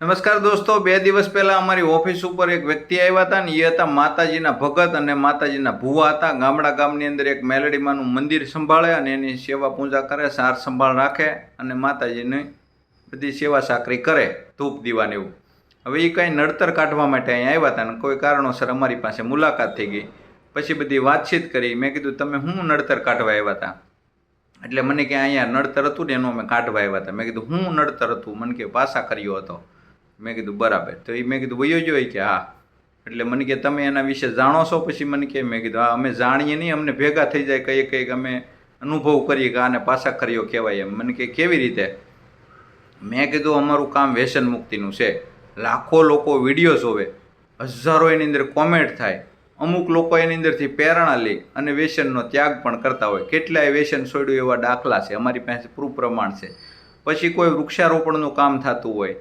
નમસ્કાર દોસ્તો, 2 દિવસ પહેલા અમારી ઓફિસ ઉપર એક વ્યક્તિ આવ્યા હતા ને એ હતા માતાજીના ભગત અને માતાજીના ભુવા હતા. ગામની અંદર એક મેલડીમાનું મંદિર સંભાળે અને એની સેવા પૂજા કરે, સાર સંભાળ રાખે અને માતાજીની બધી સેવા સાકરી કરે, ધૂપ દીવાને એવું. હવે એ કંઈ નડતર કાઢવા માટે અહીંયા આવ્યા હતા ને કોઈ કારણોસર અમારી પાસે મુલાકાત થઈ ગઈ. પછી બધી વાતચીત કરી. મેં કીધું તમે શું નડતર કાઢવા આવ્યા હતા? એટલે મને કે અહીંયા નડતર હતું ને એનું અમે કાઢવા આવ્યા હતા. મેં કીધું શું નડતર હતું? મને કે પાસા કર્યો હતો. મેં કીધું બરાબર. તો એ મેં કીધું વયો જોઈ કે હા. એટલે મને કે તમે એના વિશે જાણો છો? પછી મને કે મેં કીધું હા અમે જાણીએ નહીં, અમને ભેગા થઈ જાય કંઈક અમે અનુભવ કરીએ કે આને પાસા કર્યો કહેવાય એમ. મને કે કેવી રીતે? મેં કીધું અમારું કામ વ્યસન મુક્તિનું છે. લાખો લોકો વિડીયો જોવે, હજારો એની અંદર કોમેન્ટ થાય, અમુક લોકો એની અંદરથી પ્રેરણા લે અને વ્યસનનો ત્યાગ પણ કરતા હોય. કેટલાય વ્યસન છોડ્યું એવા દાખલા છે, અમારી પાસે પ્રૂફ પ્રમાણ છે. પછી કોઈ વૃક્ષારોપણનું કામ થતું હોય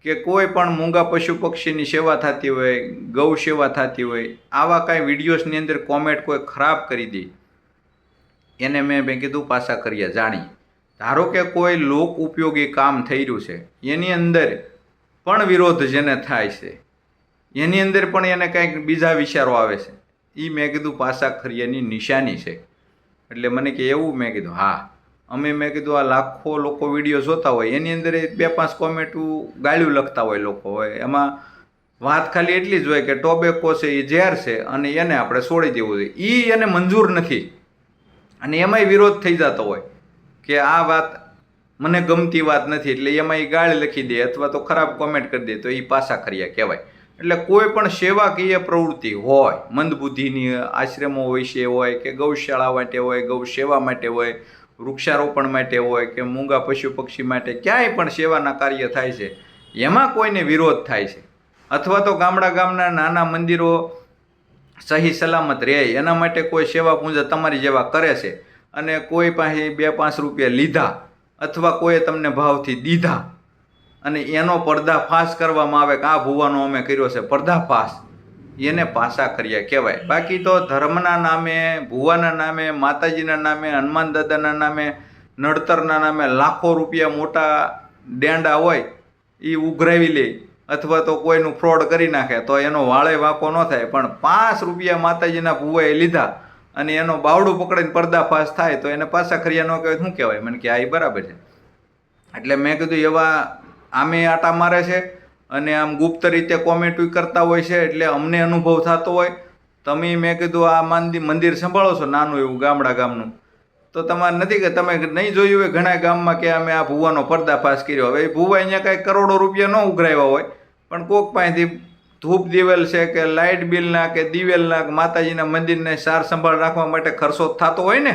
કે કોઈ પણ મૂંગા પશુ પક્ષીની સેવા થતી હોય, ગૌ સેવા થતી હોય, આવા કાંઈ વિડીયોઝની અંદર કોમેન્ટ કોઈ ખરાબ કરી દે એને મેં કીધું પાસા કર્યા જાણી. ધારો કે કોઈ લોક ઉપયોગી કામ થઈ રહ્યું છે, એની અંદર પણ વિરોધ જેને થાય છે, એની અંદર પણ એને કંઈક બીજા વિચારો આવે છે, એ મેં કીધું પાસા કર્યાની નિશાની છે. એટલે મને કે એવું? મેં કીધું હા. મેં કીધું આ લાખો લોકો વિડીયો જોતા હોય, એની અંદર 2-5 કોમેન્ટો ગાળ્યું લખતા હોય લોકો હોય, એમાં વાત ખાલી એટલી જ હોય કે ટોબેકો છે એ ઝેર છે અને એને આપણે છોડી દેવું જોઈએ. એ એને મંજૂર નથી અને એમાંય વિરોધ થઈ જતો હોય કે આ વાત મને ગમતી વાત નથી, એટલે એમાં એ ગાળ લખી દે અથવા તો ખરાબ કોમેન્ટ કરી દે, તો એ પાસા કર્યા કહેવાય. એટલે કોઈ પણ સેવાકીય પ્રવૃત્તિ હોય, મંદબુદ્ધિની આશ્રમો વિશે હોય કે ગૌશાળા માટે હોય, ગૌ સેવા માટે હોય, વૃક્ષારોપણ માટે હોય કે મૂંગા પશુ પક્ષી માટે, ક્યાંય પણ સેવાના કાર્ય થાય છે, એમાં કોઈને વિરોધ થાય છે અથવા તો ગામના નાના મંદિરો સહી સલામત રહે એના માટે કોઈ સેવા પૂજા તમારી જેવા કરે છે અને કોઈ પાસે 2-5 રૂપિયા લીધા અથવા કોઈએ તમને ભાવથી દીધા અને એનો પર્દાફાશ કરવામાં આવે કે આ ભુવાનો અમે કર્યો છે પર્દાફાશ, એને પાસા કર્યા કહેવાય. બાકી તો ધર્મના નામે, ભુવાના નામે, માતાજીના નામે, હનુમાન દાદાના નામે, નડતરના નામે લાખો રૂપિયા મોટા ડેંડા હોય એ ઉઘરાવી લે અથવા તો કોઈનું ફ્રોડ કરી નાખે તો એનો વાળે વાંકો ન થાય. પણ 5 રૂપિયા માતાજીના ભુવાએ લીધા અને એનો બાવડું પકડીને પર્દાફાશ થાય તો એને પાસા કર્યા ન કહેવાય. શું કહેવાય? મને કે આ બરાબર છે. એટલે મેં કીધું એવા આમે આટા મારે છે અને આમ ગુપ્ત રીતે કોમેન્ટ કરતા હોય છે, એટલે અમને અનુભવ થતો હોય. તમે મેં કીધું આ મંદિર સંભાળો છો નાનું એવું ગામનું, તો તમારે નથી કે તમે નહીં જોયું હોય ઘણા ગામમાં કે અમે આ ભુવાનો પર્દાફાશ કર્યો. હવે એ ભુવા અહીંયા કાંઈ કરોડો રૂપિયા ન ઉઘરાવ્યા હોય પણ કોક પાસેથી ધૂપ દિવેલ છે કે લાઇટ બિલના કે દિવેલના કે માતાજીના મંદિરને સાર સંભાળ રાખવા માટે ખર્ચો થતો હોય ને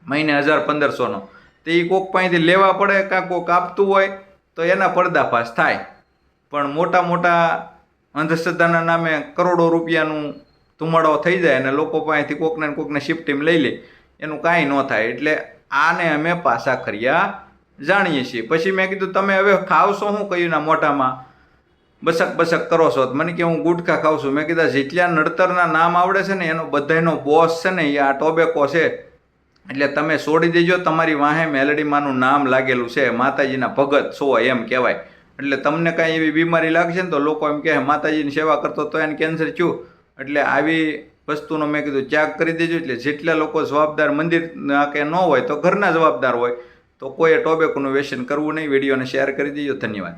મહિને 1000-1500નો, તો એ કોક પાસેથી લેવા પડે કાં કોક આપતું હોય તો એના પર્દાફાશ થાય. પણ મોટા અંધશ્રદ્ધાના નામે કરોડો રૂપિયાનું ધુમાડો થઈ જાય અને લોકો પાસેથી કોકને શિફ્ટીમ લઈ લે, એનું કાંઈ ન થાય. એટલે આને અમે પાસા કર્યા જાણીએ છીએ. પછી મેં કીધું તમે હવે ખાવશો શું કહ્યું ના મોઢામાં બસક કરો છો? મને કે હું ગુટખા ખાઉં છું. મેં કીધા જેટલા નડતરના નામ આવડે છે ને એનો બધાનો બોસ છે ને એ આ ટોબેકો છે, એટલે તમે છોડી દેજો. તમારી વાહે મેલડીમાનું નામ લાગેલું છે, માતાજીના ભગત છો એમ કહેવાય. એટલે તમને કાંઈ એવી બીમારી લાગશે ને તો લોકો એમ કહે માતાજીની સેવા કરતો તો એને કેન્સર થયું. એટલે આવી વસ્તુનો મેં કીધું ત્યાગ કરી દેજો. એટલે જેટલા લોકો જવાબદાર મંદિર કે ન હોય તો ઘરના જવાબદાર હોય, તો કોઈએ ટોબેકોનું વ્યસન કરવું નહીં. વિડીયોને શેર કરી દેજો. ધન્યવાદ.